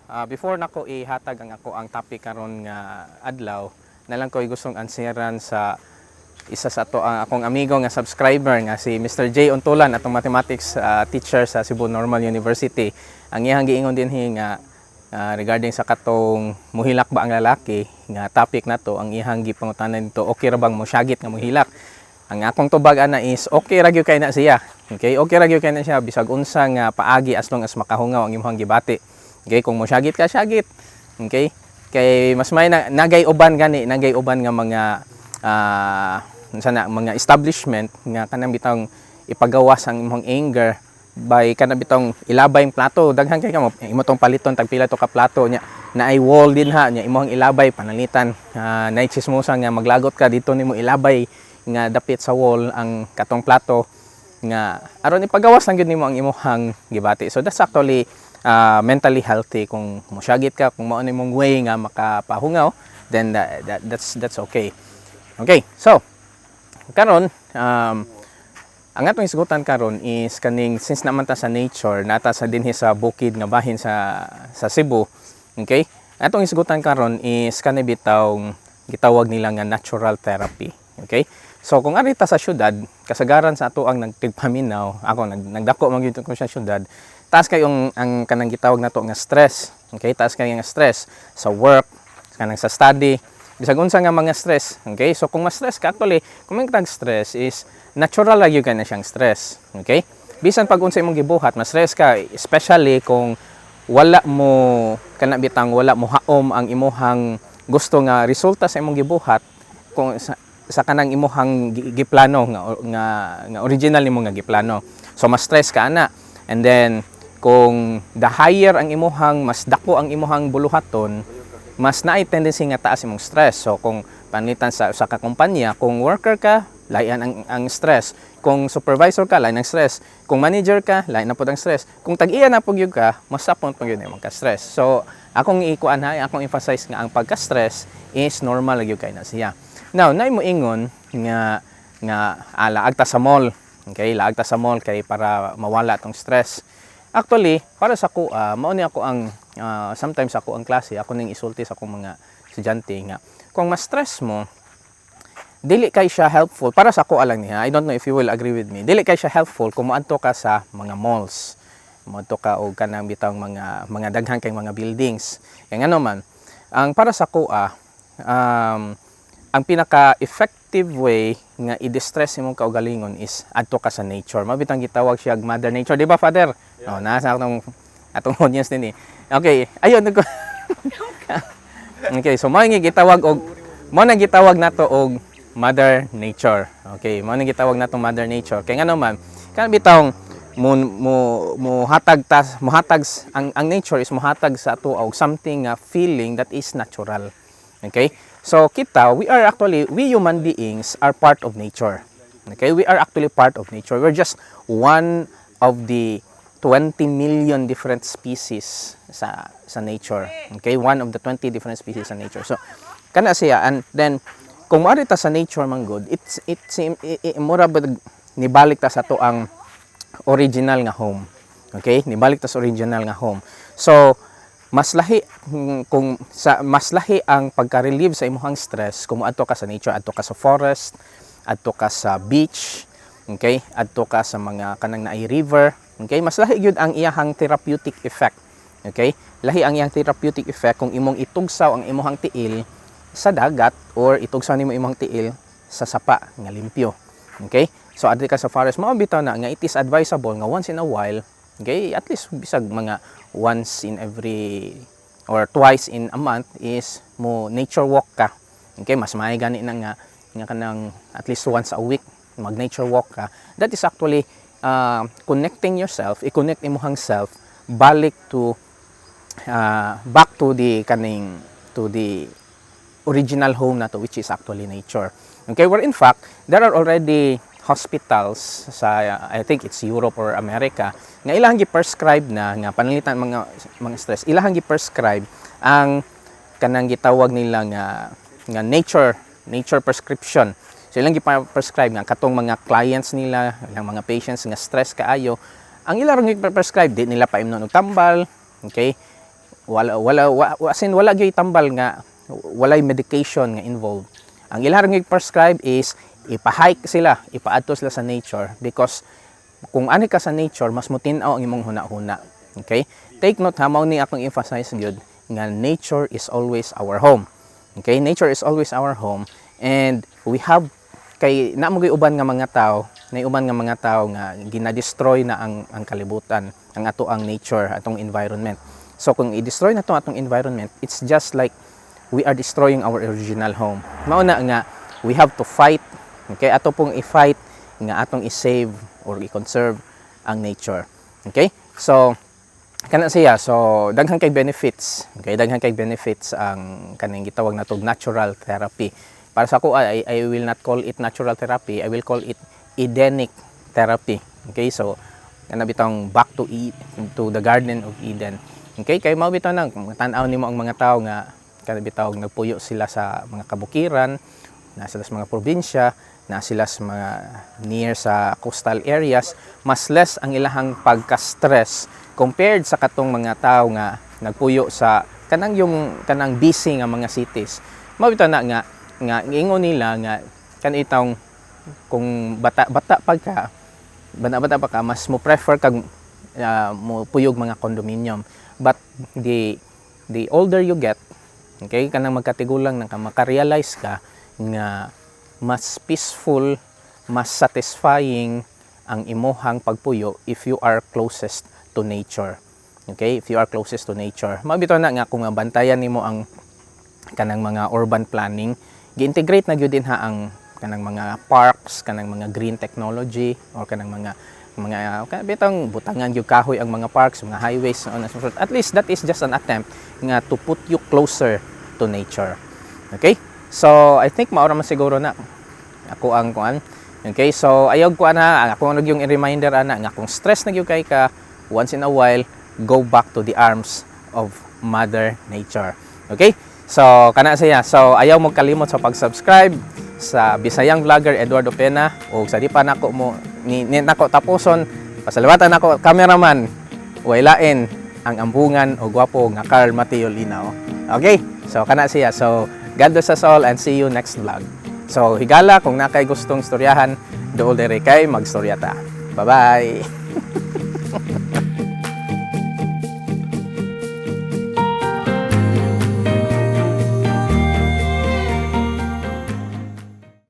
Before nako ihatag ang ako ang topic karon nga adlaw, na lang ko gustong answeran sa isa sa to ang akong amigo nga subscriber nga si Mr. J. Untulan, atong mathematics teacher sa Cebu Normal University. Ang iyang giingon din nga regarding sa katong muhilak ba ang lalaki nga topic nato, ang iyang gipangutanan dito, okay ra bang mosyagit nga muhilak? Ang akong tubag ana is okay ra gyud kay na siya. Okay, okay ra gyud kay na siya bisag unsa nga paagi as long as makahungaw ang imong gibati. Okay, kung mosyagit ka, syagit. Okay? Kay mas may nagay uban gani, nagay uban nga mga mga establishment nga kanang bitang ipagawas ang imong anger by kanang bitang ilabay ang plato. Daghan kay kamo imo tong paliton tag pila to ka plato nya na ay wall din ha nya imong ilabay panalitan. Nay chismosa nga maglagot ka dito nimo ilabay nga dapit sa wall ang katong plato nga aron ipagawas lang gyud nimo ang imong gibati. So that's actually mentally healthy. Kung mosyagit ka, kung mao nimong way nga makapahungaw, then that's okay. Okay, so karon ang atong isgutan karon is kaning since naman ta sa nature, nata sa dinhi sa bukid nga bahin sa Cebu. Okay? Atong isgutan karon is kanay bitaw gitawag nila nga natural therapy. Okay? So kung ari ta sa syudad, kasagaran sa ato ang nagtigpaminaw, ako nagdako man gyud ko sa syudad, taas kayong ang kanang gitawag nato nga stress. Okay, taas kay nga stress sa work, kanang sa study, bisag unsa nga mga stress. Okay, so kung ma-stress ka, actually kung may stress is natural lang gyud na siyang stress. Okay, bisan pag unsa imong gibuhat, ma-stress ka, especially kung wala mo kana bitang wala mo haom ang imuhang gusto nga resulta sa imong gibuhat, kung sa kanang imuhang giplano nga original nimo nga giplano. So ma-stress ka ana, and then kung the higher ang imuhang, mas dako ang imuhang buluhaton, mas naay tendency nga taas imong stress. So kung panitan sa ka kumpanya, kung worker ka, lain ang stress. Kung supervisor ka, lain ang stress. Kung manager ka, lain na pud ang stress. Kung tag-iya na pud gyud ka, mas sapon pud gyud imong ka-stress. So akong ikuan ha, akong emphasize nga ang pagka-stress is normal gyud kay na siya. Now, naay mo ingon nga laag ta sa mall. Okay, laag ta sa mall kay para mawala tong stress. Actually, para sa ko, mao ni ako ang sometimes ako ang klase, ako ning isulti sa akong mga estudyante nga kung ma-stress mo, dili kay siya helpful para sa ko lang niya. I don't know if you will agree with me. Dili kay siya helpful kung moadto ka sa mga malls. Moadto ka og kanang bitang mga daghan kay mga buildings. Kaya ano man, ang para sa ko ang pinaka-effective way nga i-distress imong kaugalingon is adto ka sa nature. Mabitang gitawag siya Mother Nature, di ba, Father? Yeah. Nasa atong audience din eh. Okay, ayun okay, so mo nga gitawag nato og Mother Nature. Okay, mo nga gitawag nato Mother Nature. Kay ngano man, kan bitawng muhatag ang nature is muhatag sa ato og something feeling that is natural. Okay? So we human beings are part of nature. Okay, we are actually part of nature. We're just one of the 20 million different species sa nature. Okay, one of the 20 different species sa nature. So kana siya, and then kung maari ta sa nature man good, it's mura ba nibalik ta sa to ang original nga home. Okay, nibalik ta sa original nga home. So mas lahi ang pagka-relieve sa imong stress kung adto ka sa nature, adto ka sa forest, adto ka sa beach, okay, adto ka sa mga kanang naay river, okay, mas lahi gyud ang iyang therapeutic effect. Okay, lahi ang iyang therapeutic effect kung imong itugsaw ang imong tiil sa dagat or itugsaw nimo imong tiil sa sapa nga limpyo. Okay, so adto ka sa forest, mao bitaw na nga it is advisable nga once in a while, okay, at least bisag mga once in every or twice in a month is mo nature walk ka. Okay, mas maay gani na nga kanang at least once a week mag nature walk ka. That is actually connecting yourself, i-connect imong self balik to back to the original home nato, which is actually nature. Okay, where in fact there are already hospitals sa I think it's Europe or America nga ilahang gi-prescribe na nga panalitan mga stress, ilahang gi-prescribe ang kanang gitawag nila nga nature prescription. So ilang gi-prescribe nga katong mga clients nila, ilang mga patients nga stress kaayo, ang ilang gi-prescribe di nila paimnon og tambal, okay? wala gyud tambal nga walay medication nga involved. Ang ilang nga prescribe is ipa-hike sila, ipaadto sila sa nature, because kung ani ka sa nature mas mutin-aw ang imong huna-huna. Okay? Take note ha, mao ni akong emphasize gyud nga nature is always our home. Okay? Nature is always our home, and we have kay naamo gyud uban nga mga tao, uban nga mga tao nga ginadestroy na ang kalibutan, ang ato ang nature, atong environment. So kung i-destroy na to atong environment, it's just like we are destroying our original home. Mao na nga we have to fight. Okay, ato pong i-fight nga atong i-save or i-conserve ang nature. Okay? So kana siya, so daghang kay benefits. Okay, daghang kay benefits ang kaning gitawag natong natural therapy. Para sa ako, I will not call it natural therapy, I will call it Edenic therapy. Okay, so kana bitong back to the Garden of Eden. Okay, kay mao bitaw nang tan-aw nimo ang mga tao nga kana bitaw nagpuyo sila sa mga kabukiran, na sila sa mga probinsya, na sila sa mga near sa coastal areas, mas less ang ilahang pagka-stress compared sa katong mga tao nga nagpuyo sa kanang busy nga mga cities. Mao bitaw na nga ingon nila nga kanitong kung bata pa ka mas mo prefer kag mo puyog mga condominium, but the older you get, okay, kanang magkatigulang nang maka-realize ka nga mas peaceful, mas satisfying ang imuhang pagpuyo if you are closest to nature. Okay, if you are closest to nature. Mabito na nga kung bantayan nimo ang kanang mga urban planning, gi-integrate na gyud din ha ang kanang mga parks, kanang mga green technology, or kanang mga bitang butangan gyud kahoy ang mga parks, mga highways, so on and so forth. At least that is just an attempt nga to put you closer to nature. Okay? So I think maura man siguro na ako ang kuan. Okay? So ayog ko ana, ako yung reminder ana nga kung stress na gyud kay ka, once in a while go back to the arms of Mother Nature. Okay? So kana siya. So ayaw mo kalimot sa pag-subscribe sa Bisayang Vlogger Eduardo Pena, o sa di pa nako mo ni nako tapuson, pasalawatan nako cameraman wailain ang ambungan o gwapo nga Carl Mateo Linao. Okay? So kana siya. So God bless us all and see you next vlog. So higala kung nakay gustong istoryahan, dool dere kay magstorya ta. Bye-bye.